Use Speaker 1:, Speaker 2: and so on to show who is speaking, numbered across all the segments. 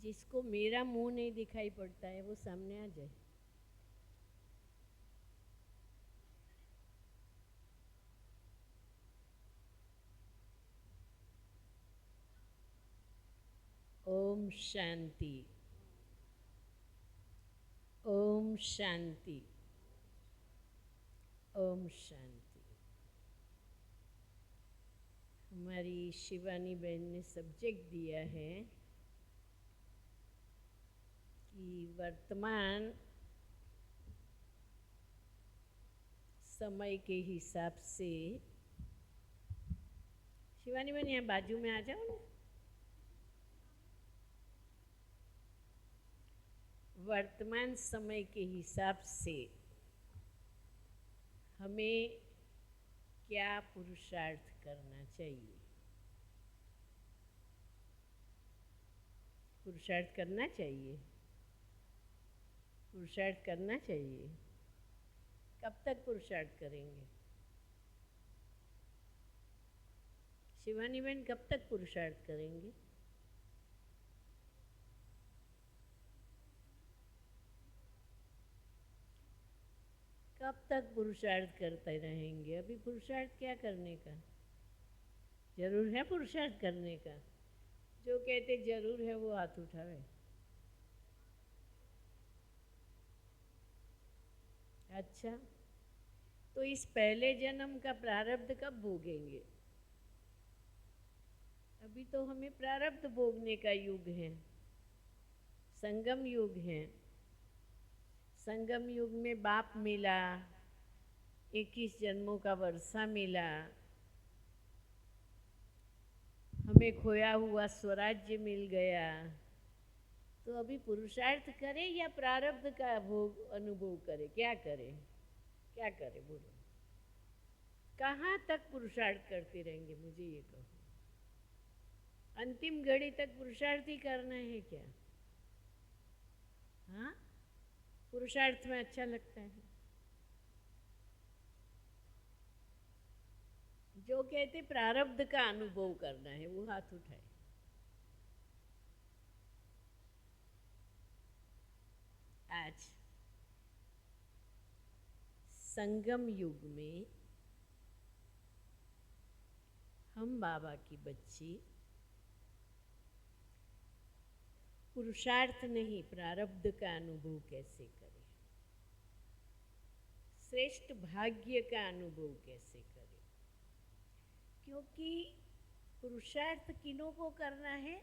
Speaker 1: जिसको मेरा मुंह नहीं दिखाई पड़ता है वो सामने आ जाए। ओम शांति। ओम शांति। ओम शांति। हमारी शिवानी बहन ने सब्जेक्ट दिया है कि वर्तमान समय के हिसाब से, शिवानी बहन यहाँ बाजू में आ जाओ ना। वर्तमान समय के हिसाब से हमें क्या पुरुषार्थ करना चाहिए? पुरुषार्थ करना चाहिए। पुरुषार्थ करना चाहिए। कब तक पुरुषार्थ करेंगे? शिवानी बहन कब तक पुरुषार्थ करेंगे? कब तक पुरुषार्थ करते रहेंगे? अभी पुरुषार्थ क्या करने का? जरूर है पुरुषार्थ करने का? जो कहते जरूर है वो हाथ उठावे। अच्छा, तो इस पहले जन्म का प्रारब्ध कब भोगेंगे? अभी तो हमें प्रारब्ध भोगने का युग है, संगम युग है। संगम युग में बाप मिला, 21 जन्मों का वर्षा मिला, हमें खोया हुआ स्वराज्य मिल गया। तो अभी पुरुषार्थ करें या प्रारब्ध का भोग अनुभव करें? क्या करें? क्या करें बोलो? कहाँ तक पुरुषार्थ करते रहेंगे? मुझे ये कहो। अंतिम घड़ी तक पुरुषार्थ ही करना है क्या? हाँ, पुरुषार्थ में अच्छा लगता है। जो कहते प्रारब्ध का अनुभव करना है वो हाथ उठाए। आज संगम युग में हम बाबा की बच्ची पुरुषार्थ नहीं प्रारब्ध का अनुभव कैसे करें? श्रेष्ठ भाग्य का अनुभव कैसे करें? क्योंकि पुरुषार्थ किन्हों को करना है?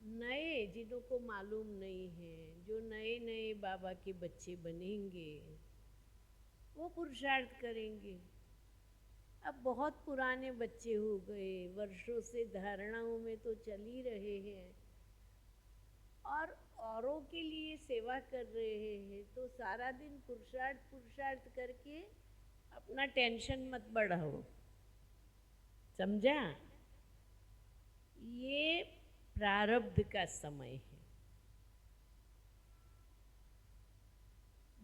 Speaker 1: नए, जिन्हों को मालूम नहीं है, जो नए नए बाबा के बच्चे बनेंगे वो पुरुषार्थ करेंगे। अब बहुत पुराने बच्चे हो गए, वर्षों से धारणाओं में तो चल ही रहे हैं और औरों के लिए सेवा कर रहे हैं, तो सारा दिन पुरुषार्थ पुरुषार्थ करके अपना टेंशन मत बढ़ाओ। समझा? ये प्रारब्ध का समय है।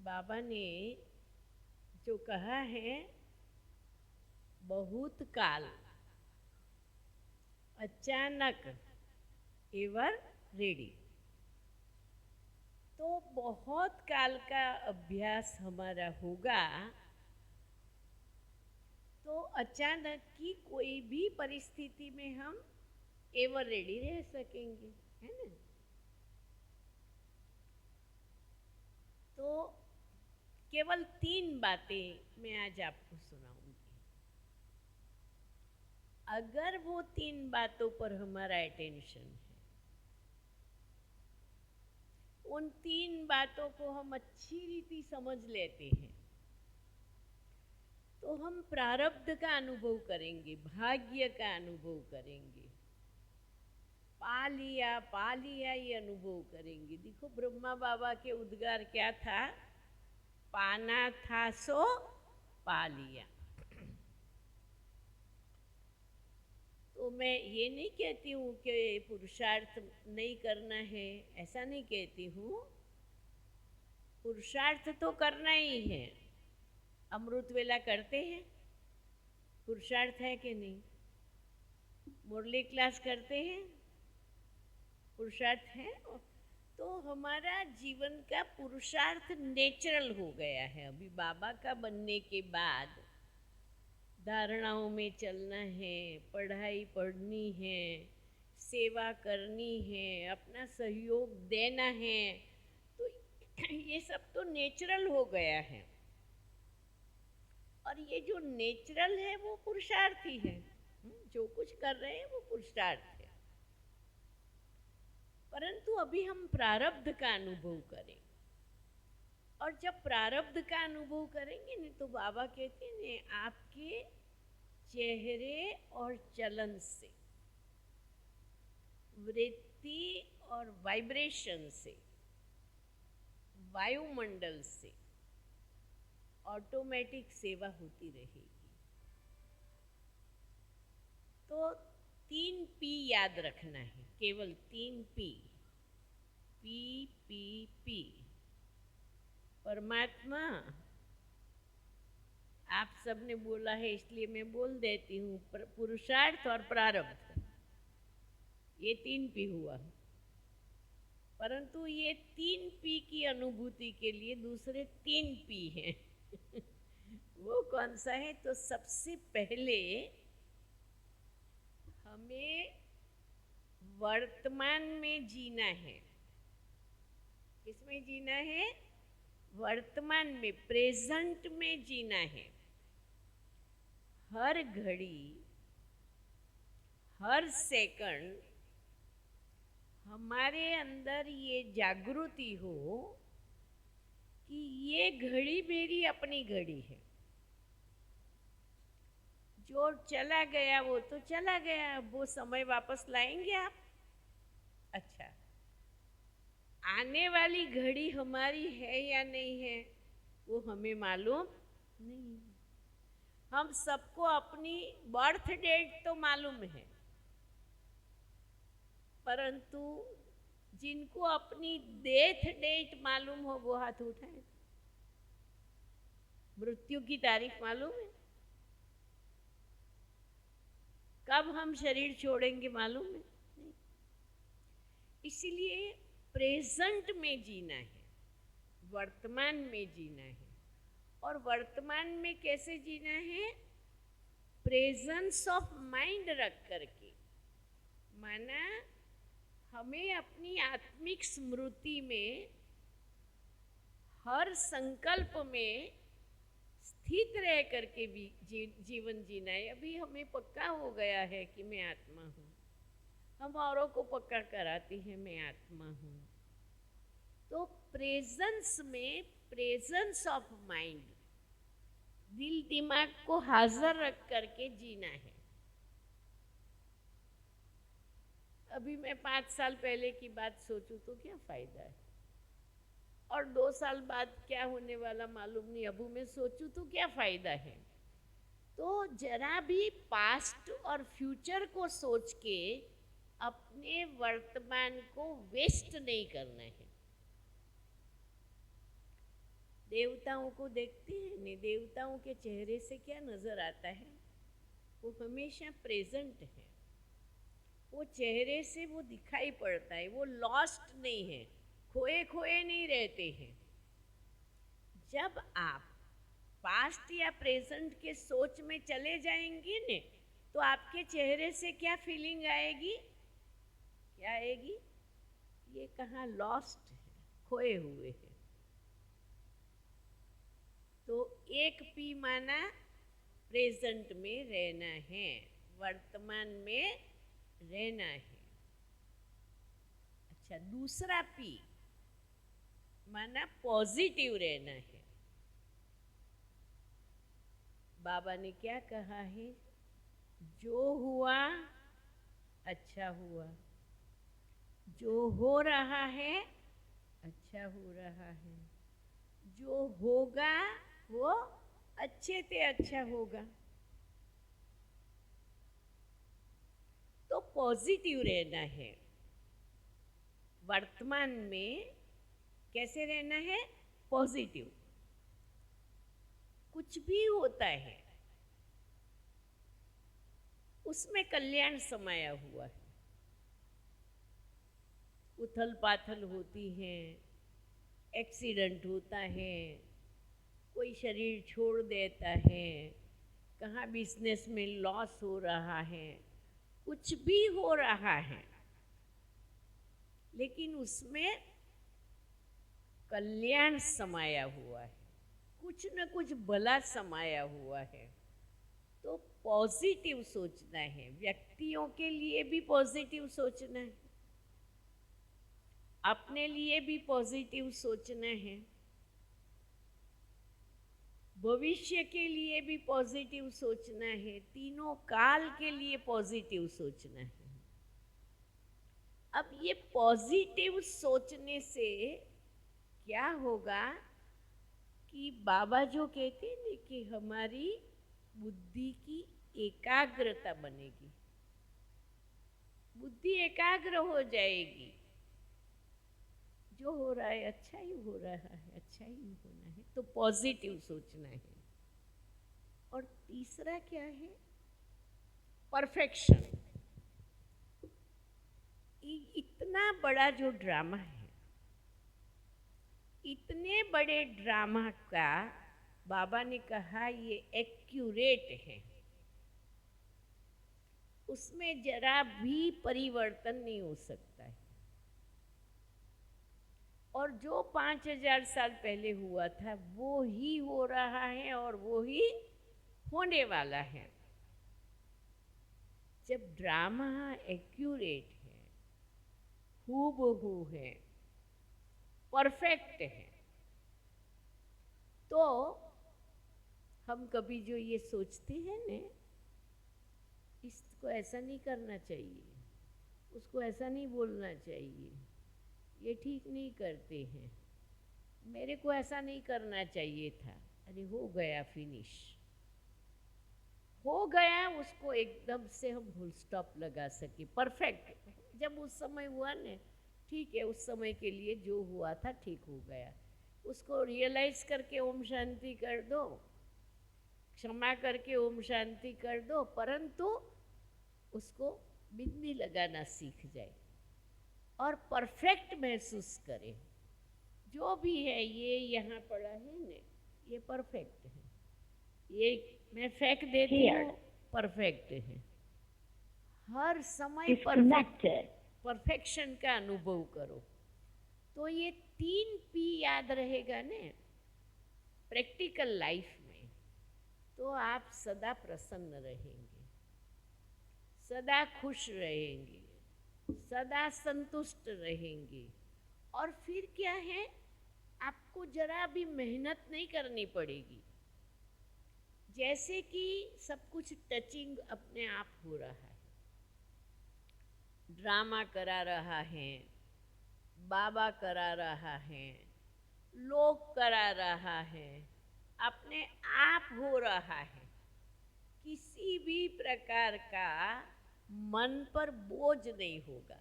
Speaker 1: बाबा ने जो कहा है, बहुत काल अचानक एवर रेडी। तो बहुत काल का अभ्यास हमारा होगा तो अचानक की कोई भी परिस्थिति में हम एवर रेडी रह सकेंगे, है ना? तो केवल 3 बातें मैं आज आपको सुनाऊंगी। अगर वो 3 बातों पर हमारा अटेंशन है, उन 3 बातों को हम अच्छी रीति समझ लेते हैं, तो हम प्रारब्ध का अनुभव करेंगे, भाग्य का अनुभव करेंगे, पा लिया ये अनुभव करेंगे। देखो ब्रह्मा बाबा के उद्गार क्या था? पाना था सो पा लिया। तो मैं ये नहीं कहती हूँ कि पुरुषार्थ नहीं करना है, ऐसा नहीं कहती हूँ। पुरुषार्थ तो करना ही है। अमृत वेला करते हैं, पुरुषार्थ है कि नहीं? मुरली क्लास करते हैं, पुरुषार्थ है। तो हमारा जीवन का पुरुषार्थ नेचुरल हो गया है। अभी बाबा का बनने के बाद धारणाओं में चलना है, पढ़ाई पढ़नी है, सेवा करनी है, अपना सहयोग देना है, तो ये सब तो नेचुरल हो गया है। और ये जो नेचुरल है वो पुरुषार्थ ही है। जो कुछ कर रहे हैं वो पुरुषार्थ है। परंतु अभी हम प्रारब्ध का अनुभव करें, और जब प्रारब्ध का अनुभव करेंगे न, तो बाबा कहते हैं आपके चेहरे और चलन से, वृत्ति और वाइब्रेशन से, वायुमंडल से ऑटोमेटिक सेवा होती रहेगी। तो 3 पी याद रखना है, केवल 3 पी। P P P. परमात्मा, आप सबने बोला है इसलिए मैं बोल देती हूँ, पुरुषार्थ और प्रारब्ध, ये 3 पी हुआ। परंतु ये 3 पी की अनुभूति के लिए दूसरे 3 पी हैं। वो कौन सा है? तो सबसे पहले हमें वर्तमान में जीना है। किसमें जीना है? वर्तमान में, प्रेजेंट में जीना है। हर घड़ी, हर सेकंड हमारे अंदर ये जागृति हो कि ये घड़ी मेरी अपनी घड़ी है। जो चला गया वो तो चला गया, वो समय वापस लाएंगे आप? अच्छा, आने वाली घड़ी हमारी है या नहीं है वो हमें मालूम नहीं। हम सबको अपनी बर्थ डेट तो मालूम है, परंतु जिनको अपनी डेथ डेट मालूम हो वो हाथ उठाए। मृत्यु की तारीख मालूम है? कब हम शरीर छोड़ेंगे मालूम है? नहीं। इसीलिए प्रेजेंट में जीना है, वर्तमान में जीना है। और वर्तमान में कैसे जीना है? प्रेजेंस ऑफ माइंड रख करके। माना हमें अपनी आत्मिक स्मृति में, हर संकल्प में स्थित रह करके भी जीवन जीना है। अभी हमें पक्का हो गया है कि मैं आत्मा हूँ, हम औरों को पक्का कराते हैं मैं आत्मा हूँ। तो प्रेजेंस में, प्रेजेंस ऑफ माइंड, दिल दिमाग को हाजिर रख करके जीना है। अभी मैं 5 साल पहले की बात सोचूं तो क्या फायदा है, और 2 साल बाद क्या होने वाला मालूम नहीं, अभी मैं सोचूं तो क्या फायदा है। तो जरा भी पास्ट और फ्यूचर को सोच के अपने वर्तमान को वेस्ट नहीं करना है। देवताओं को देखते हैं नहीं, देवताओं के चेहरे से क्या नजर आता है? वो हमेशा प्रेजेंट है, वो चेहरे से वो दिखाई पड़ता है, वो लॉस्ट नहीं है, खोए खोए नहीं रहते हैं। जब आप पास्ट या प्रेजेंट के सोच में चले जाएंगे ने, तो आपके चेहरे से क्या फीलिंग आएगी? क्या आएगी? ये कहाँ लॉस्ट है, खोए हुए हैं। तो 1 पी माना प्रेजेंट में रहना है, वर्तमान में रहना है। अच्छा, दूसरा पी माना पॉजिटिव रहना है। बाबा ने क्या कहा है? जो हुआ अच्छा हुआ, जो हो रहा है अच्छा हो रहा है, जो होगा वो अच्छे से अच्छा होगा। तो पॉजिटिव रहना है। वर्तमान में कैसे रहना है? पॉजिटिव। कुछ भी होता है उसमें कल्याण समाया हुआ है। उथल पाथल होती हैं, एक्सीडेंट होता है, कोई शरीर छोड़ देता है, कहाँ बिजनेस में लॉस हो रहा है, कुछ भी हो रहा है, लेकिन उसमें कल्याण समाया हुआ है, कुछ न कुछ भला समाया हुआ है। तो पॉजिटिव सोचना है, व्यक्तियों के लिए भी पॉजिटिव सोचना है, अपने लिए भी पॉजिटिव सोचना है, भविष्य के लिए भी पॉजिटिव सोचना है, तीनों काल के लिए पॉजिटिव सोचना है। अब ये पॉजिटिव सोचने से क्या होगा कि बाबा जो कहते हैं ना कि हमारी बुद्धि की एकाग्रता बनेगी, बुद्धि एकाग्र हो जाएगी, जो हो रहा है अच्छा ही हो रहा है, अच्छा ही होना है, तो पॉजिटिव सोचना है। और तीसरा क्या है? परफेक्शन। इतना बड़ा जो ड्रामा है, इतने बड़े ड्रामा का बाबा ने कहा ये एक्यूरेट है, उसमें जरा भी परिवर्तन नहीं हो सकता है। और जो 5000 साल पहले हुआ था वो ही हो रहा है और वो ही होने वाला है। जब ड्रामा एक्यूरेट है, हूबहू है, परफेक्ट है, तो हम कभी जो ये सोचते हैं ना, इसको ऐसा नहीं करना चाहिए, उसको ऐसा नहीं बोलना चाहिए, ये ठीक नहीं करते हैं, मेरे को ऐसा नहीं करना चाहिए था, अरे हो गया, फिनिश हो गया, उसको एकदम से हम फुल स्टॉप लगा सके, परफेक्ट। जब उस समय हुआ ने, ठीक है, उस समय के लिए जो हुआ था ठीक हो गया, उसको रियलाइज करके ओम शांति कर दो, क्षमा करके ओम शांति कर दो, परंतु उसको बिंदी लगाना सीख जाए और परफेक्ट महसूस करें। जो भी है ये यहाँ पड़ा है ने, ये परफेक्ट है, ये मैं फेंक देती हूँ, परफेक्ट है, हर समय परफेक्शन का अनुभव करो। तो ये 3 P याद रहेगा ने प्रैक्टिकल लाइफ में, तो आप सदा प्रसन्न रहेंगे, सदा खुश रहेंगे, सदा संतुष्ट रहेंगे। और फिर क्या है, आपको जरा भी मेहनत नहीं करनी पड़ेगी, जैसे कि सब कुछ टचिंग अपने आप हो रहा है, ड्रामा करा रहा है, बाबा करा रहा है, लोग करा रहा है, अपने आप हो रहा है। किसी भी प्रकार का मन पर बोझ नहीं होगा,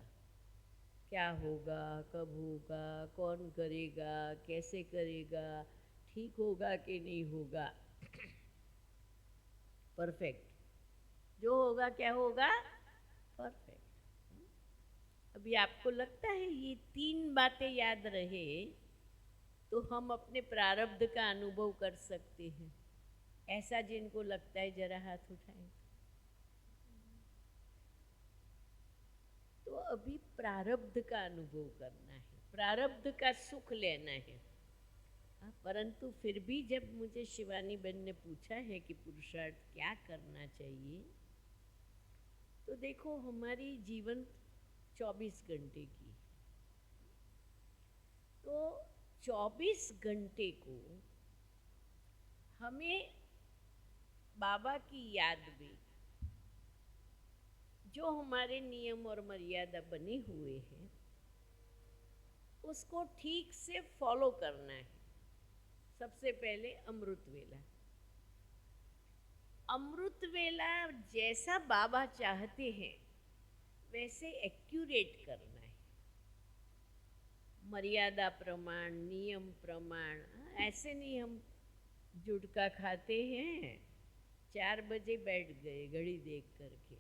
Speaker 1: क्या होगा, कब होगा, कौन करेगा, कैसे करेगा, ठीक होगा कि नहीं होगा, परफेक्ट। जो होगा क्या होगा, परफेक्ट। अभी आपको लगता है ये 3 बातें याद रहे तो हम अपने प्रारब्ध का अनुभव कर सकते हैं? ऐसा जिनको लगता है जरा हाथ उठाएं। तो अभी प्रारब्ध का अनुभव करना है, प्रारब्ध का सुख लेना है। परंतु फिर भी जब मुझे शिवानी बहन ने पूछा है कि पुरुषार्थ क्या करना चाहिए, तो देखो हमारी जीवन 24 घंटे की, तो 24 घंटे को हमें बाबा की याद में जो हमारे नियम और मर्यादा बने हुए हैं उसको ठीक से फॉलो करना है। सबसे पहले अमृत वेला, अमृत वेला जैसा बाबा चाहते हैं वैसे एक्यूरेट करना है, मर्यादा प्रमाण, नियम प्रमाण। ऐसे नहीं हम जुड़का खाते हैं, 4 बजे बैठ गए घड़ी देख करके,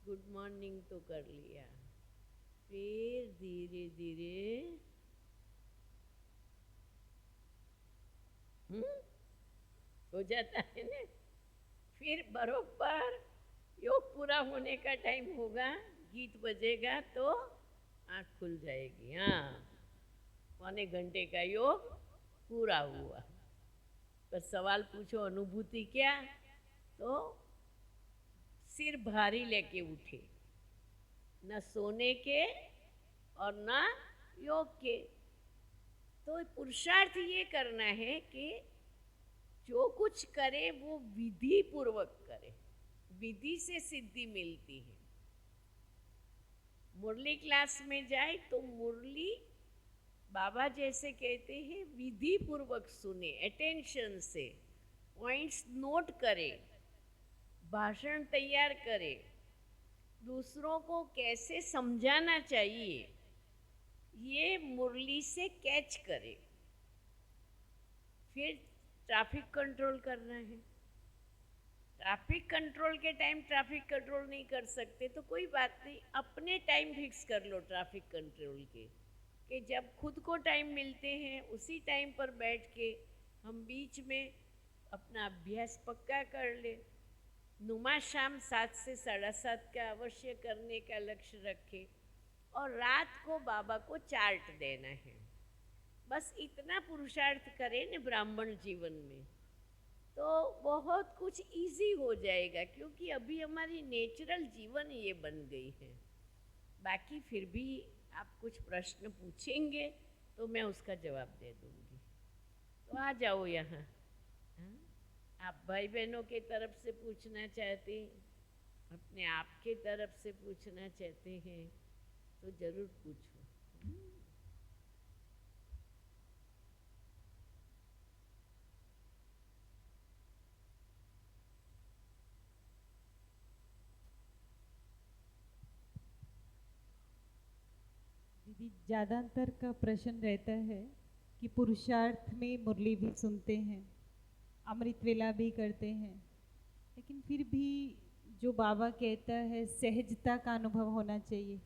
Speaker 1: गुड मॉर्निंग तो कर लिया, फिर धीरे धीरे हो जाता है ना। फिर बरोबर योग पूरा होने का टाइम होगा, गीत बजेगा तो आँख खुल जाएगी। हाँ, पौने घंटे का योग पूरा हुआ। पर सवाल पूछो अनुभूति क्या, तो सिर भारी लेके उठे, न सोने के और न योग के। तो पुरुषार्थ ये करना है कि जो कुछ करे वो विधि पूर्वक करे, विधि से सिद्धि मिलती है। मुरली क्लास में जाए तो मुरली बाबा जैसे कहते हैं विधि पूर्वक सुने, अटेंशन से, पॉइंट्स नोट करे, भाषण तैयार करे, दूसरों को कैसे समझाना चाहिए ये मुरली से कैच करे। फिर ट्रैफिक कंट्रोल करना है। ट्रैफिक कंट्रोल के टाइम ट्रैफिक कंट्रोल नहीं कर सकते तो कोई बात नहीं, अपने टाइम फिक्स कर लो ट्रैफिक कंट्रोल के, कि जब खुद को टाइम मिलते हैं उसी टाइम पर बैठ के हम बीच में अपना अभ्यास पक्का कर ले। नुमा शाम 7 से 7:30 का अवश्य करने का लक्ष्य रखे और रात को बाबा को चार्ट देना है। बस इतना पुरुषार्थ करें न ब्राह्मण जीवन में तो बहुत कुछ इजी हो जाएगा, क्योंकि अभी हमारी नेचुरल जीवन ये बन गई है। बाकी फिर भी आप कुछ प्रश्न पूछेंगे तो मैं उसका जवाब दे दूंगी। तो आ जाओ यहाँ। हाँ? आप भाई बहनों के तरफ से पूछना चाहते हैं, अपने आप के तरफ से पूछना चाहते हैं तो जरूर पूछो।
Speaker 2: दीदी, ज़्यादातर का प्रश्न रहता है कि पुरुषार्थ में मुरली भी सुनते हैं, अमृत वेला भी करते हैं, लेकिन फिर भी जो बाबा कहता है सहजता का अनुभव होना चाहिए,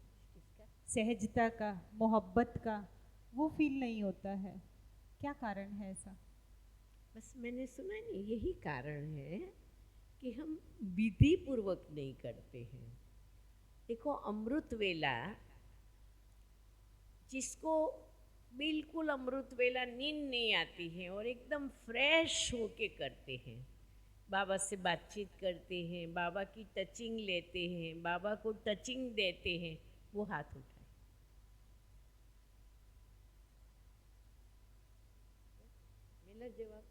Speaker 2: सहजता का, मोहब्बत का, वो फील नहीं होता है। क्या कारण है ऐसा?
Speaker 1: बस मैंने सुना नहीं, यही कारण है कि हम विधि पूर्वक नहीं करते हैं। देखो, अमृत वेला जिसको बिल्कुल अमृत वेला नींद नहीं आती है और एकदम फ्रेश होके करते हैं, बाबा से बातचीत करते हैं, बाबा की टचिंग लेते हैं, बाबा को टचिंग देते हैं, वो हाथ उठाए। मिला जवाब?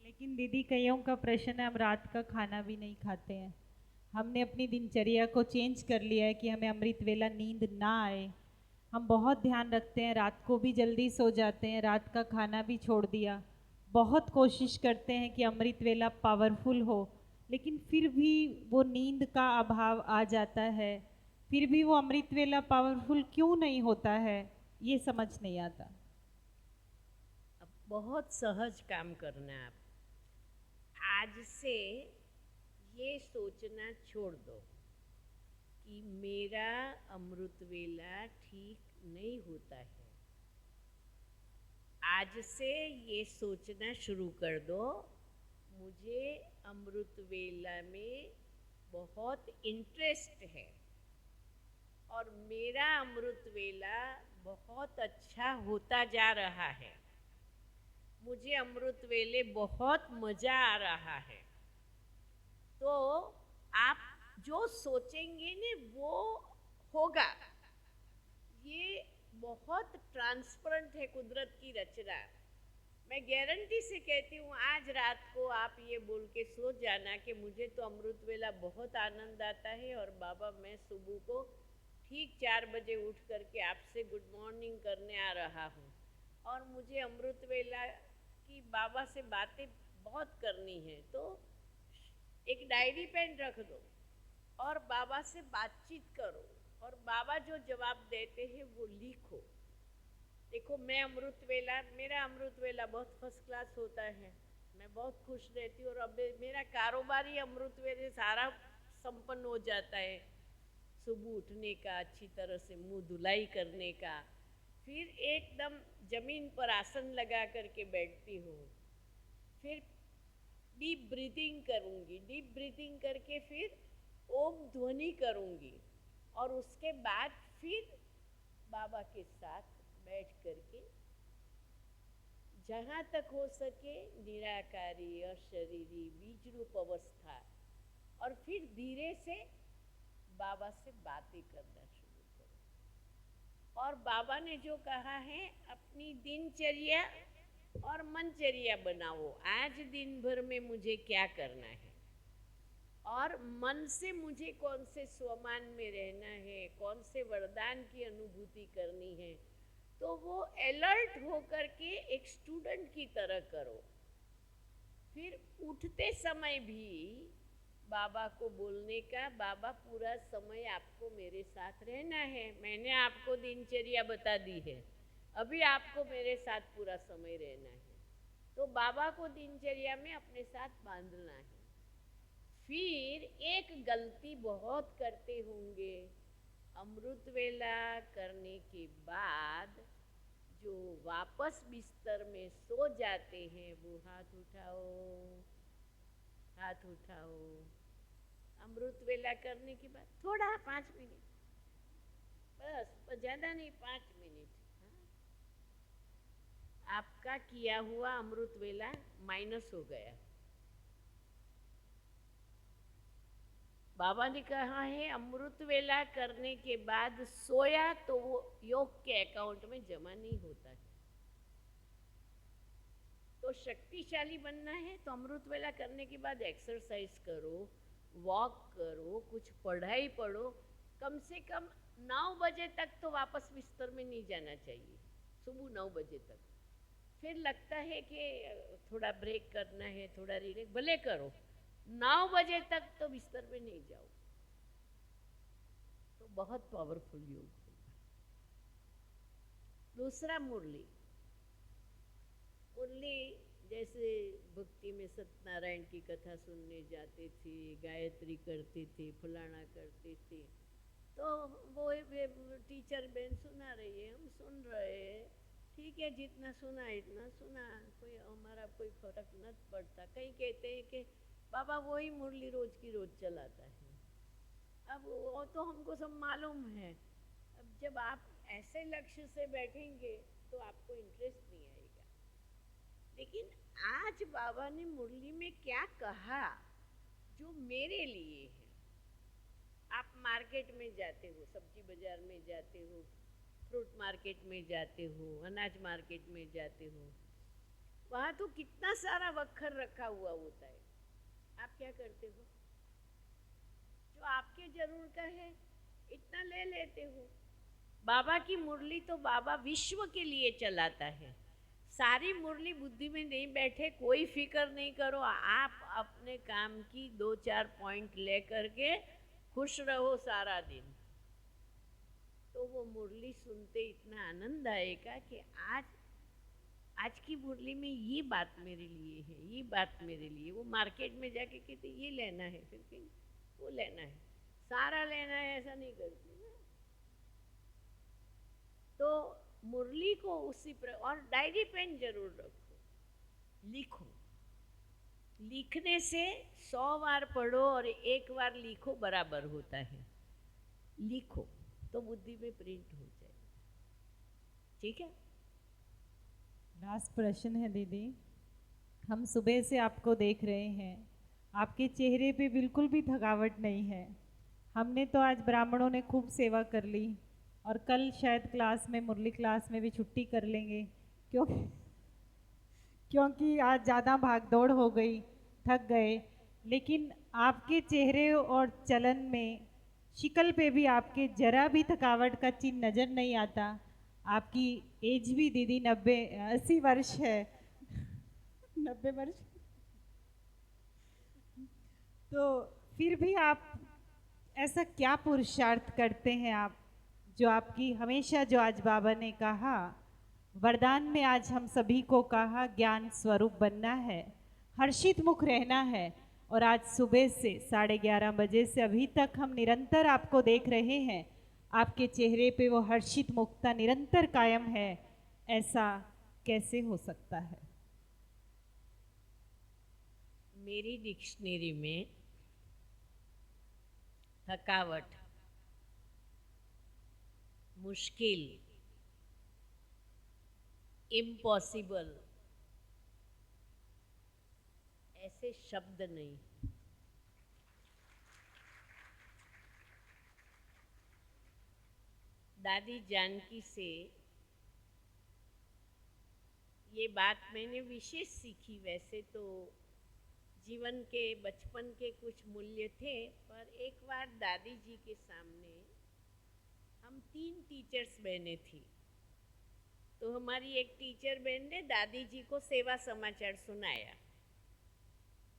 Speaker 2: लेकिन दीदी, कईयों का प्रश्न है हम रात का खाना भी नहीं खाते हैं। हमने अपनी दिनचर्या को चेंज कर लिया है कि हमें अमृत वेला नींद ना आए। हम बहुत ध्यान रखते हैं, रात को भी जल्दी सो जाते हैं, रात का खाना भी छोड़ दिया, बहुत कोशिश करते हैं कि अमृत वेला पावरफुल हो, लेकिन फिर भी वो नींद का अभाव आ जाता है। फिर भी वो अमृत वेला पावरफुल क्यों नहीं होता है, ये समझ नहीं आता।
Speaker 1: अब बहुत सहज काम करना है। आप आज से ये सोचना छोड़ दो कि मेरा अमृत वेला ठीक नहीं होता है। आज से ये सोचना शुरू कर दो, मुझे अमृत वेला में बहुत इंटरेस्ट है और मेरा अमृत वेला बहुत अच्छा होता जा रहा है, मुझे अमृत वेले बहुत मज़ा आ रहा है। तो आप जो सोचेंगे ने वो होगा। ये बहुत ट्रांसपेरेंट है कुदरत की रचना। मैं गारंटी से कहती हूँ, आज रात को आप ये बोल के सो जाना कि मुझे तो अमृत वेला बहुत आनंद आता है और बाबा मैं सुबह को ठीक 4 बजे उठ करके आपसे गुड मॉर्निंग करने आ रहा हूँ और मुझे अमृत वेला की बाबा से बातें बहुत करनी है। तो एक डायरी पेन रख दो और बाबा से बातचीत करो और बाबा जो जवाब देते हैं वो लिखो। देखो, मैं अमृत वेला, मेरा अमृत वेला बहुत फर्स्ट क्लास होता है, मैं बहुत खुश रहती हूँ और अब मेरा कारोबारी अमृत वेले सारा संपन्न हो जाता है। सुबह उठने का, अच्छी तरह से मुंह धुलाई करने का, फिर एकदम जमीन पर आसन लगा करके बैठती हूँ, फिर डीप ब्रीथिंग करूँगी, डीप ब्रीथिंग करके फिर ओम ध्वनि करूँगी और उसके बाद फिर बाबा के साथ बैठ करके जहाँ तक हो सके निराकारी अशरीरी बीज रूप अवस्था, और फिर धीरे से बाबा से बातें करना शुरू करो। और बाबा ने जो कहा है अपनी दिनचर्या और मनचर्या बनाओ, आज दिन भर में मुझे क्या करना है और मन से मुझे कौन से स्वमान में रहना है, कौन से वरदान की अनुभूति करनी है, तो वो अलर्ट होकर के एक स्टूडेंट की तरह करो। फिर उठते समय भी बाबा को बोलने का, बाबा पूरा समय आपको मेरे साथ रहना है, मैंने आपको दिनचर्या बता दी है, अभी आपको मेरे साथ पूरा समय रहना है, तो बाबा को दिनचर्या में अपने साथ बांधना है। फिर एक गलती बहुत करते होंगे, अमृत वेला करने के बाद जो वापस बिस्तर में सो जाते हैं वो हाथ उठाओ, हाथ उठाओ। अमृत वेला करने के बाद थोड़ा 5 मिनट, बस ज़्यादा नहीं, 5 मिनट, हाँ? आपका किया हुआ अमृत वेला माइनस हो गया। बाबा ने कहा है अमृत वेला करने के बाद सोया तो वो योग के अकाउंट में जमा नहीं होता है। तो शक्तिशाली बनना है तो अमृत वेला करने के बाद एक्सरसाइज करो, वॉक करो, कुछ पढ़ाई पढ़ो, कम से कम 9 बजे तक तो वापस बिस्तर में नहीं जाना चाहिए, सुबह 9 बजे तक। फिर लगता है कि थोड़ा ब्रेक करना है, थोड़ा रिलैक्स, भले करो, 9 बजे तक तो बिस्तर में नहीं जाओ, तो बहुत पावरफुल योग होगा। दूसरा मुरली, मुरली जैसे भक्ति में सत्यनारायण की कथा सुनने जाते थे, गायत्री करते थे, फलाना करते थे, तो वो टीचर बहन सुना रही है, हम सुन रहे हैं, ठीक है, जितना सुना इतना सुना, कोई हमारा कोई फर्क न पड़ता। कहीं कहते हैं कि बाबा वही मुरली रोज की रोज चलाता है। अब वो तो हमको सब मालूम है। अब जब आप ऐसे लक्ष्य से बैठेंगे तो आपको इंटरेस्ट नहीं आएगा। लेकिन आज बाबा ने मुरली में क्या कहा जो मेरे लिए है। आप मार्केट में जाते हो, सब्जी बाजार में जाते हो, फ्रूट मार्केट में जाते हो, अनाज मार्केट में जाते हो, वहाँ तो कितना सारा वक्खर रखा हुआ होता है। आप क्या करते हो? जो आपके जरूर का है इतना ले लेते हो। बाबा की मुरली तो बाबा विश्व के लिए चलाता है। सारी मुरली बुद्धि में नहीं बैठे, कोई फिक्र नहीं करो, आप अपने काम की 2-4 पॉइंट ले करके खुश रहो सारा दिन, तो वो मुरली सुनते इतना आनंद आएगा कि आज की मुरली में ये बात मेरे लिए है, ये बात मेरे लिए। वो मार्केट में जाके कहते ये लेना है, फिर कहीं वो लेना है, सारा लेना है, ऐसा नहीं करती ना। तो मुरली को उसी पर, और डायरी पेन जरूर रखो, लिखो। लिखने से 100 बार पढ़ो और 1 बार लिखो बराबर होता है। लिखो तो बुद्धि में प्रिंट हो जाए। ठीक है।
Speaker 2: लास्ट प्रश्न है दीदी, हम सुबह से आपको देख रहे हैं, आपके चेहरे पे बिल्कुल भी थकावट नहीं है। हमने तो आज ब्राह्मणों ने खूब सेवा कर ली और कल शायद क्लास में, मुरली क्लास में भी छुट्टी कर लेंगे, क्योंकि आज ज़्यादा भाग दौड़ हो गई, थक गए। लेकिन आपके चेहरे और चलन में, शिकल पे भी आपके जरा भी थकावट का चिन्ह नज़र नहीं आता। आपकी एज भी दीदी 80 वर्ष है। 90 वर्ष। तो फिर भी आप ऐसा क्या पुरुषार्थ करते हैं आप, जो आपकी हमेशा, जो आज बाबा ने कहा वरदान में, आज हम सभी को कहा ज्ञान स्वरूप बनना है, हर्षित मुख रहना है, और आज सुबह से 11:30 बजे से अभी तक हम निरंतर आपको देख रहे हैं, आपके चेहरे पे वो हर्षित मुखता निरंतर कायम है। ऐसा कैसे हो सकता है?
Speaker 1: मेरी डिक्शनरी में थकावट, मुश्किल, इम्पॉसिबल ऐसे शब्द नहीं। दादी जानकी से ये बात मैंने विशेष सीखी। वैसे तो जीवन के बचपन के कुछ मूल्य थे, पर एक बार दादी जी के सामने हम 3 टीचर्स बहनें थी, तो हमारी एक टीचर बहन ने दादी जी को सेवा समाचार सुनाया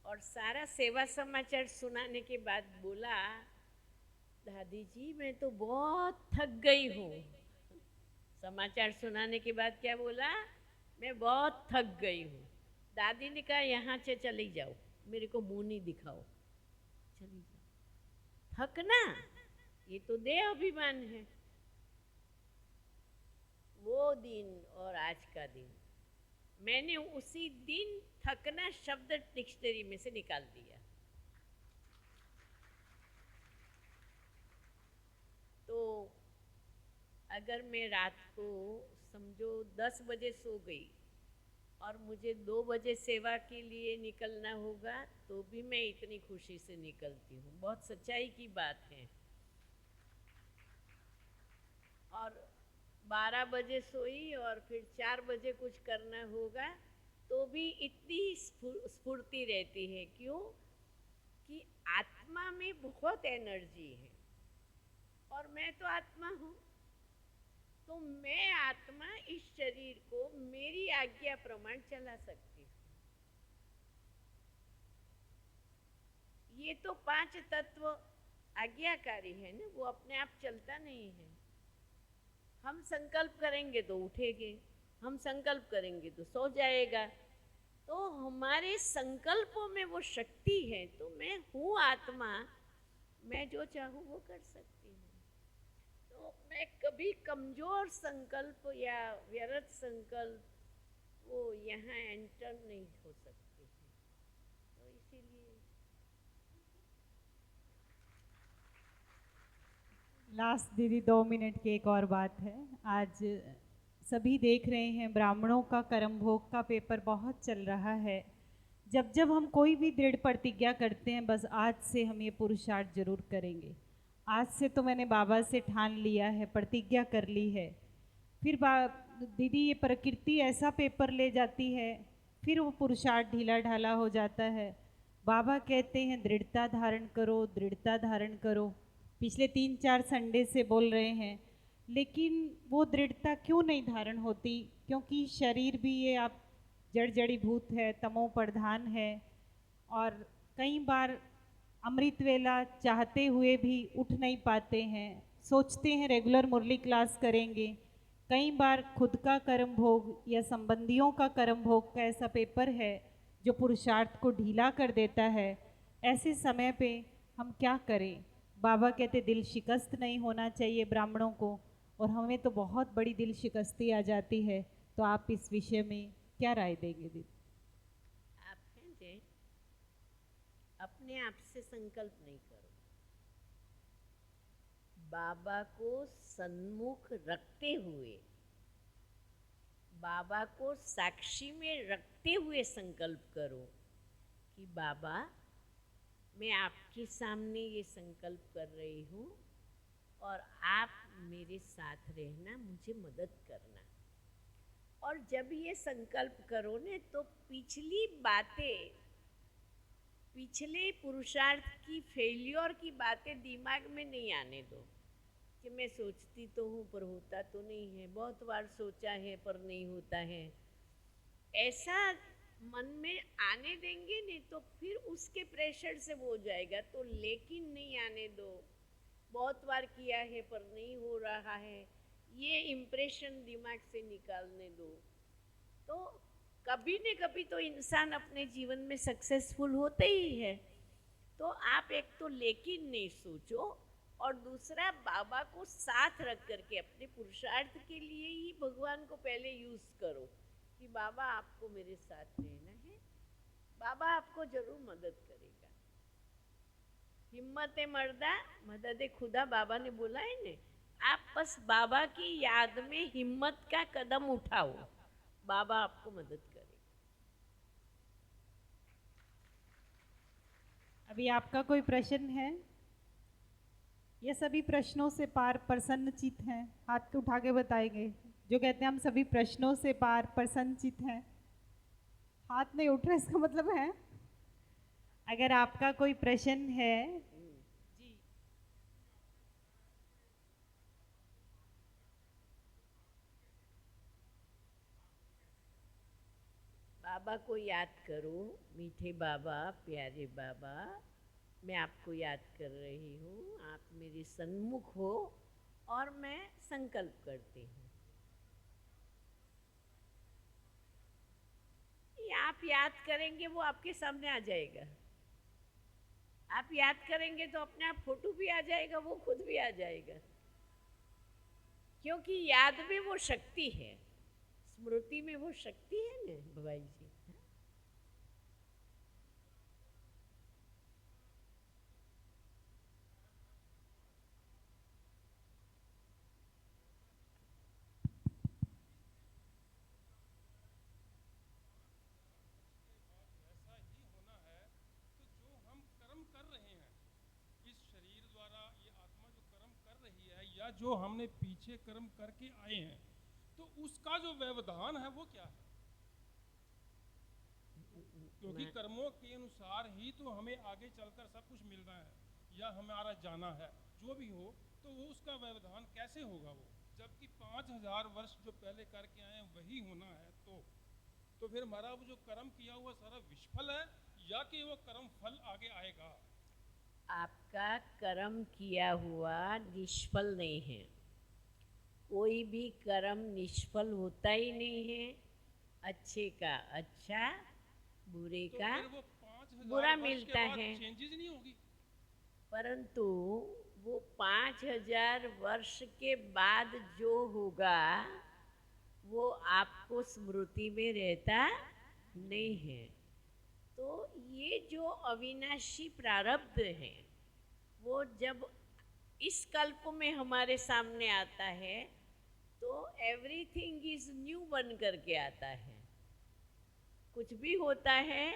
Speaker 1: और सारा सेवा समाचार सुनाने के बाद बोला, दादी जी मैं तो बहुत थक गई हूँ। समाचार सुनाने के बाद क्या बोला? मैं बहुत थक गई हूँ। दादी ने कहा यहाँ से चली जाओ, मेरे को मुंह नहीं दिखाओ, चली जाओ। थकना ये तो देह अभिमान है। वो दिन और आज का दिन, मैंने उसी दिन थकना शब्द डिक्शनरी में से निकाल दिया। तो अगर मैं रात को समझो 10 बजे सो गई और मुझे 2 बजे सेवा के लिए निकलना होगा, तो भी मैं इतनी खुशी से निकलती हूँ। बहुत सच्चाई की बात है। और 12 बजे सोई और फिर 4 बजे कुछ करना होगा, तो भी इतनी स्फूर्ति रहती है। क्यों? कि आत्मा में बहुत एनर्जी है और मैं तो आत्मा हूँ। तो मैं आत्मा इस शरीर को मेरी आज्ञा प्रमाण चला सकती हूँ। ये तो 5 तत्व आज्ञाकारी है ना, वो अपने आप चलता नहीं है। हम संकल्प करेंगे तो उठेंगे, हम संकल्प करेंगे तो सो जाएगा। तो हमारे संकल्पों में वो शक्ति है। तो मैं हूँ आत्मा, मैं जो चाहूँ वो कर सकती हूँ। तो मैं कभी कमजोर संकल्प या व्यर्थ संकल्प वो यहाँ एंटर नहीं हो सकते हैं। तो इसीलिए
Speaker 2: लास्ट दीदी 2 मिनट की एक और बात है। आज सभी देख रहे हैं, ब्राह्मणों का कर्म भोग का पेपर बहुत चल रहा है। जब जब हम कोई भी दृढ़ प्रतिज्ञा करते हैं, बस आज से हम ये पुरुषार्थ जरूर करेंगे, आज से तो मैंने बाबा से ठान लिया है, प्रतिज्ञा कर ली है। फिर दीदी ये प्रकृति ऐसा पेपर ले जाती है, फिर वो पुरुषार्थ ढीला ढाला हो जाता है। बाबा कहते हैं दृढ़ता धारण करो, दृढ़ता धारण करो। पिछले 3-4 संडे से बोल रहे हैं, लेकिन वो दृढ़ता क्यों नहीं धारण होती? क्योंकि शरीर भी ये आप जड़ जड़ी भूत है, तमो प्रधान है, और कई बार अमृत वेला चाहते हुए भी उठ नहीं पाते हैं। सोचते हैं रेगुलर मुरली क्लास करेंगे, कई बार खुद का कर्म भोग या संबंधियों का कर्म भोग का ऐसा पेपर है जो पुरुषार्थ को ढीला कर देता है। ऐसे समय पे हम क्या करें? बाबा कहते दिल शिकस्त नहीं होना चाहिए ब्राह्मणों को, और हमें तो बहुत बड़ी दिल शिकस्ती आ जाती है। तो आप इस विषय में क्या राय देंगे दीदी?
Speaker 1: आप हैं जे अपने आप से संकल्प नहीं करो, बाबा को सन्मुख रखते हुए, बाबा को साक्षी में रखते हुए संकल्प करो कि बाबा मैं आपके सामने ये संकल्प कर रही हूँ और आप मेरे साथ रहना, मुझे मदद करना। और जब ये संकल्प करो ने, तो पिछली बातें, पिछले पुरुषार्थ की फेल्योर की बातें दिमाग में नहीं आने दो कि मैं सोचती तो हूँ पर होता तो नहीं है, बहुत बार सोचा है पर नहीं होता है। ऐसा मन में आने देंगे नहीं तो फिर उसके प्रेशर से वो हो जाएगा। तो लेकिन नहीं आने दो, बहुत बार किया है पर नहीं हो रहा है, ये इम्प्रेशन दिमाग से निकालने दो। तो कभी न कभी तो इंसान अपने जीवन में सक्सेसफुल होते ही है। तो आप एक तो लेकिन नहीं सोचो, और दूसरा बाबा को साथ रख करके अपने पुरुषार्थ के लिए ही भगवान को पहले यूज़ करो कि बाबा आपको मेरे साथ रहना है, बाबा आपको जरूर मदद करेगा। हिम्मत मर्दा मदद खुदा बाबा ने बोला है ने। आप बस बाबा की याद में हिम्मत का कदम उठाओ, बाबा आपको मदद करेगा।
Speaker 2: अभी आपका कोई प्रश्न है? ये सभी प्रश्नों से पार प्रसन्नचित हैं, हाथ उठा के बताएंगे। जो कहते हैं हम सभी प्रश्नों से पार प्रसन्नचित हैं, हाथ नहीं उठ रहे, इसका मतलब है अगर आपका कोई प्रश्न है। जी,
Speaker 1: बाबा को याद करो, मीठे बाबा, प्यारे बाबा, मैं आपको याद कर रही हूँ, आप मेरे सन्मुख हो और मैं संकल्प करती हूँ। ये आप याद करेंगे वो आपके सामने आ जाएगा। आप याद करेंगे तो अपने आप फोटो भी आ जाएगा, वो खुद भी आ जाएगा, क्योंकि याद में वो शक्ति है, स्मृति में वो शक्ति है ना भाई जी।
Speaker 3: वैसा ही होना है। तो जो हम कर्म कर रहे हैं इस शरीर द्वारा, ये आत्मा जो कर्म कर रही है या जो हमने पीछे कर्म करके आए हैं, तो उसका जो व्यवधान है वो क्या है? क्योंकि कर्मों के अनुसार ही तो हमें आगे चलकर सब कुछ मिलना है या हमारा जाना है, जो भी हो। तो वो उसका व्यवधान कैसे होगा वो, जबकि 5000 वर्ष जो पहले करके आए हैं वही होना है। तो फिर हमारा वो जो कर्म किया हुआ सारा विफल है या कि वो कर्म फल आगे आएगा?
Speaker 1: आपका कर्म किया हुआ निष्फल नहीं है, कोई भी कर्म निष्फल होता ही नहीं है। अच्छे का अच्छा, बुरे
Speaker 3: तो
Speaker 1: का
Speaker 3: फिर वो 5000
Speaker 1: बुरा
Speaker 3: वर्ष के
Speaker 1: मिलता
Speaker 3: बाद
Speaker 1: है।
Speaker 3: चेंजेस नहीं होगी?
Speaker 1: परंतु वो 5000 वर्ष के बाद जो होगा वो आपको स्मृति में रहता नहीं है। तो ये जो अविनाशी प्रारब्ध है वो जब इस कल्प में हमारे सामने आता है तो एवरीथिंग इज न्यू बन करके आता है। कुछ भी होता है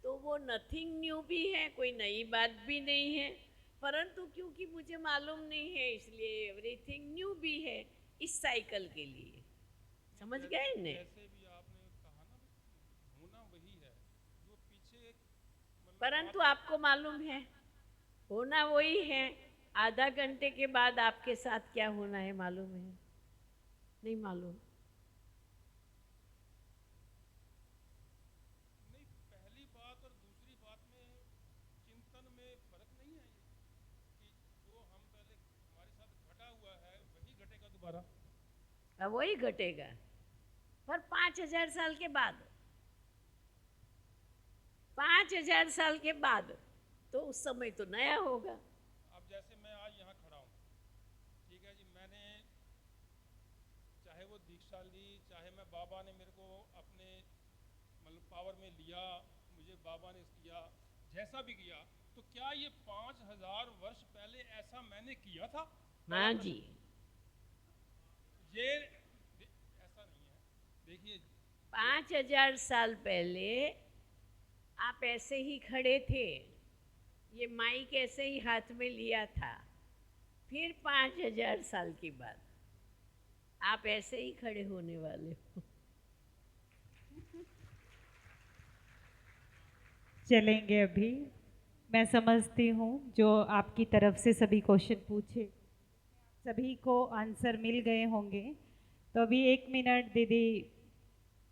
Speaker 1: तो वो नथिंग न्यू भी है, कोई नई बात भी नहीं है, परंतु क्योंकि मुझे मालूम नहीं है इसलिए एवरीथिंग न्यू भी है इस साइकिल के लिए। समझ गए ने?
Speaker 3: जैसे भी आपने कहा ना, होना वही है जो पीछे मतलब
Speaker 1: परंतु आपको मालूम है होना वही है। आधा घंटे के बाद आपके साथ क्या होना है मालूम है? नहीं मालूम।
Speaker 3: नहीं, पहली बात और दूसरी बात में चिंतन में फर्क नहीं है ये, कि जो हम पहले हमारे साथ घटा हुआ है वही घटेगा दोबारा।
Speaker 1: अब वही घटेगा, पर 5000 साल के बाद, 5000 साल के बाद तो उस समय तो नया होगा।
Speaker 3: अब जैसे मैं आज यहाँ खड़ा हूँ, ठीक है जी, मैंने चाहे वो दीक्षा ली, चाहे मैं बाबा ने मेरे को अपने मतलब पावर में लिया, मुझे बाबा ने किया जैसा भी किया, तो क्या ये 5000 वर्ष पहले ऐसा मैंने किया था?
Speaker 1: हाँ जी।
Speaker 3: ये ऐसा नहीं है। देखिए,
Speaker 1: 5000 साल पहले आप ऐसे ही खड़े थे, ये माइक ऐसे ही हाथ में लिया था, फिर 5000 साल के बाद आप ऐसे ही खड़े होने वाले हो।
Speaker 2: चलेंगे अभी। मैं समझती हूँ जो आपकी तरफ से सभी क्वेश्चन पूछे सभी को आंसर मिल गए होंगे। तो अभी 1 मिनट दीदी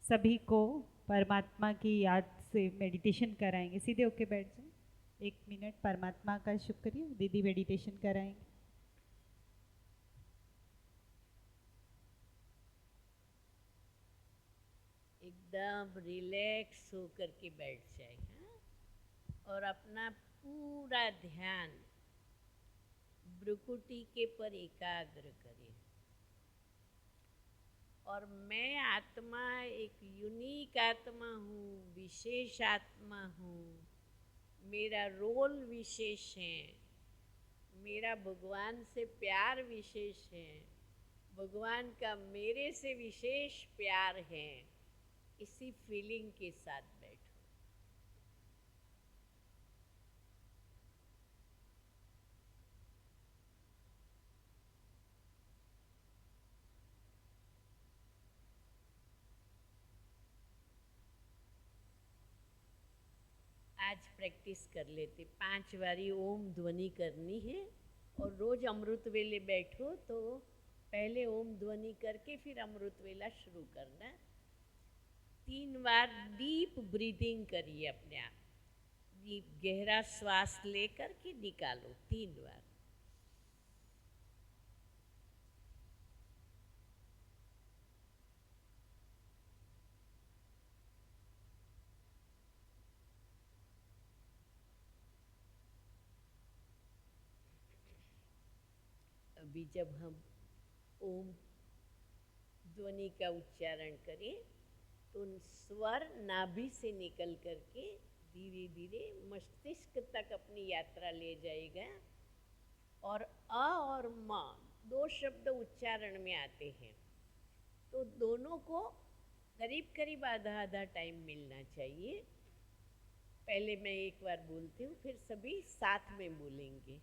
Speaker 2: सभी को परमात्मा की याद से मेडिटेशन कराएंगे। सीधे होके बैठ जाए। 1 मिनट परमात्मा का शुक्रिया, दीदी मेडिटेशन कराएंगे।
Speaker 1: एकदम रिलैक्स होकर के बैठ जाए, हाँ? और अपना पूरा ध्यान भ्रुकुटी के पर एकाग्र करें। और मैं आत्मा एक यूनिक आत्मा हूँ, विशेष आत्मा हूँ, मेरा रोल विशेष है, मेरा भगवान से प्यार विशेष है, भगवान का मेरे से विशेष प्यार है। इसी फीलिंग के साथ बैठो। आज प्रैक्टिस कर लेते, 5 बारी ओम ध्वनि करनी है। और रोज अमृत वेले बैठो तो पहले ओम ध्वनि करके फिर अमृत वेला शुरू करना। 3 बार डीप ब्रीदिंग करिए अपने आप। डीप गहरा श्वास लेकर के निकालो 3 बार। अभी जब हम ओम ध्वनि का उच्चारण करें तो स्वर नाभि से निकल करके धीरे धीरे मस्तिष्क तक अपनी यात्रा ले जाएगा। और अ और म 2 शब्द उच्चारण में आते हैं, तो दोनों को करीब करीब आधा आधा टाइम मिलना चाहिए। पहले मैं एक बार बोलती हूँ, फिर सभी साथ में बोलेंगे।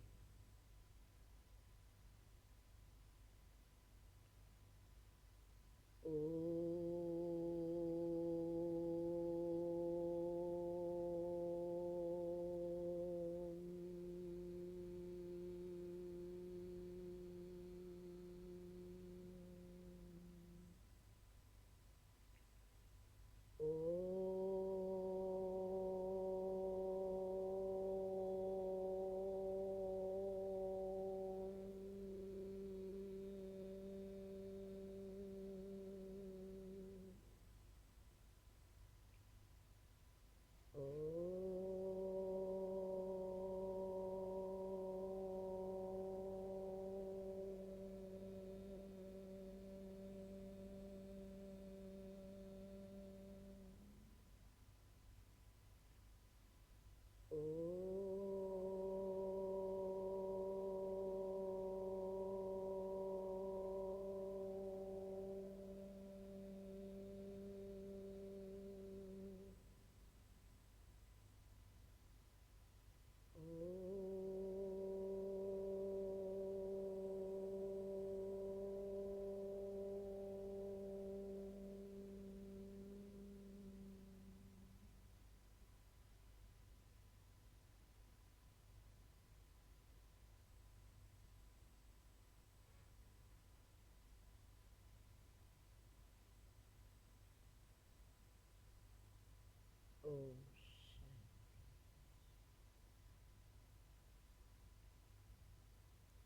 Speaker 1: ओम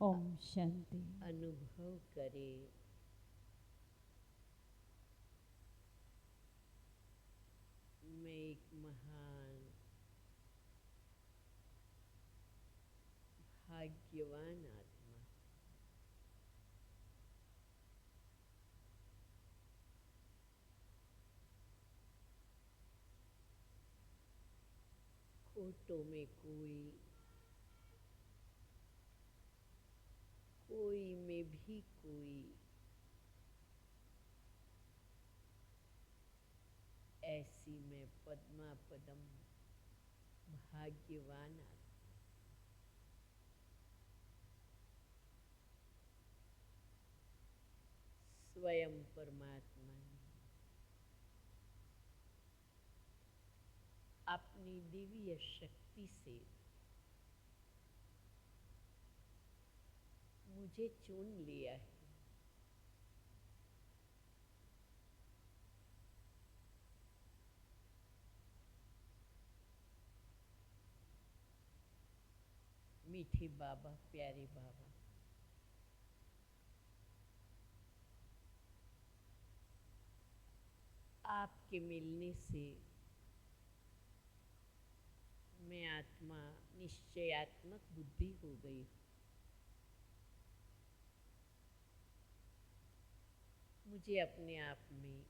Speaker 2: ओम शांति।
Speaker 1: अनुभव करें मैं एक महान भाग्यवान आत्मा। खोटों में कोई में भी कोई, ऐसी मैं पद्मा पदम भाग्यवान आत्मा। स्वयं परमात्मा ने अपनी दिव्य शक्ति से मुझे चुन लिया है। मीठे बाबा, प्यारे बाबा, आपके मिलने से मैं आत्मा निश्चयात्मक बुद्धि हो गई हूँ। मुझे अपने आप में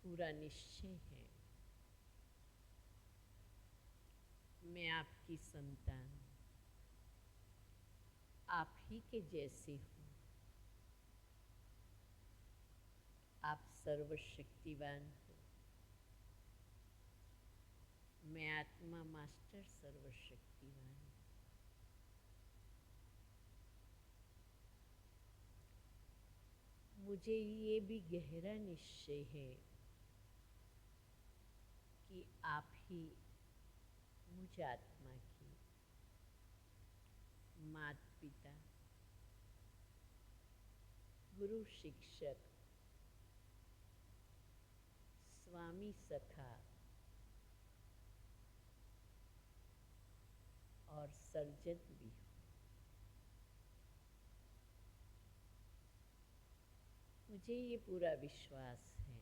Speaker 1: पूरा निश्चय है। मैं आपकी संतान, आप ही के जैसे हूँ। आप सर्वशक्तिवान हो। मैं आत्मा मास्टर सर्वशक्तिवान हूँ। मुझे ये भी गहरा निश्चय है कि आप ही मुझ आत्मा की माता पिता, गुरु शिक्षक, स्वामी सखा और सर्जन भी हो। मुझे ये पूरा विश्वास है,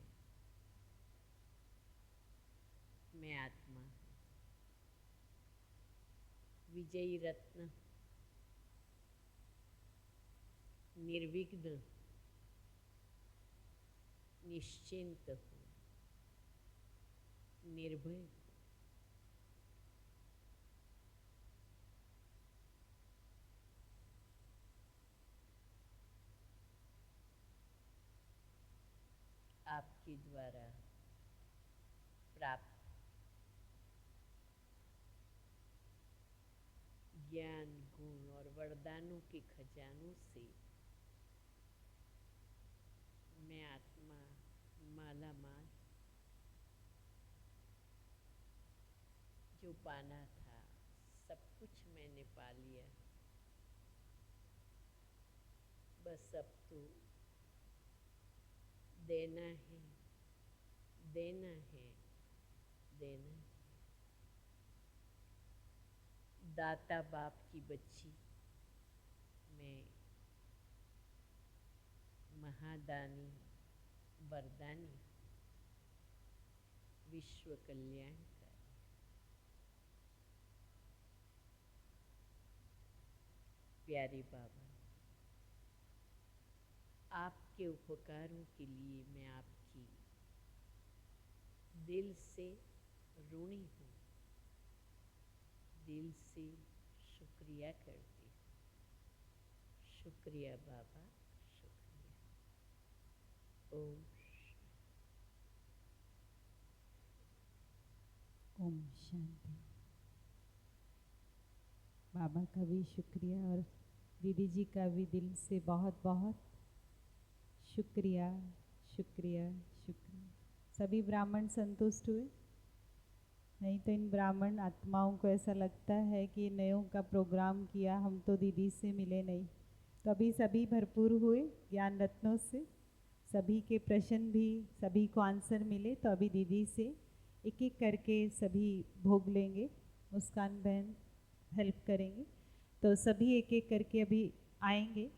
Speaker 1: मैं आत्मा हूँ, विजयी रत्न, निर्विघ्न, निश्चिंत हूँ, निर्भय हूँ। आपके द्वारा प्राप्त ज्ञान, गुण और वरदानों के खजानों से मैं आत्मा माला माल। जो पाना था सब कुछ मैंने पा लिया। बस अब तो देना है, देना है, देना है। दाता बाप की बच्ची मैं महादानी, वरदानी, विश्व कल्याणकारी। प्यारे बाबा, आपके उपकारों के लिए मैं आपकी दिल से ऋणी हूँ, दिल से शुक्रिया करती हूँ। शुक्रिया बाबा, शुक्रिया। ओम
Speaker 2: ओम शांति। बाबा का भी शुक्रिया और दीदी जी का भी दिल से बहुत बहुत शुक्रिया, शुक्रिया, शुक्रिया। सभी ब्राह्मण संतुष्ट हुए? नहीं तो इन ब्राह्मण आत्माओं को ऐसा लगता है कि नयों का प्रोग्राम किया, हम तो दीदी से मिले नहीं। तो अभी सभी भरपूर हुए ज्ञान रत्नों से, सभी के प्रश्न भी सभी को आंसर मिले। तो अभी दीदी से एक एक करके सभी भोग लेंगे। मुस्कान बहन हेल्प करेंगे। तो सभी एक एक करके अभी आएंगे।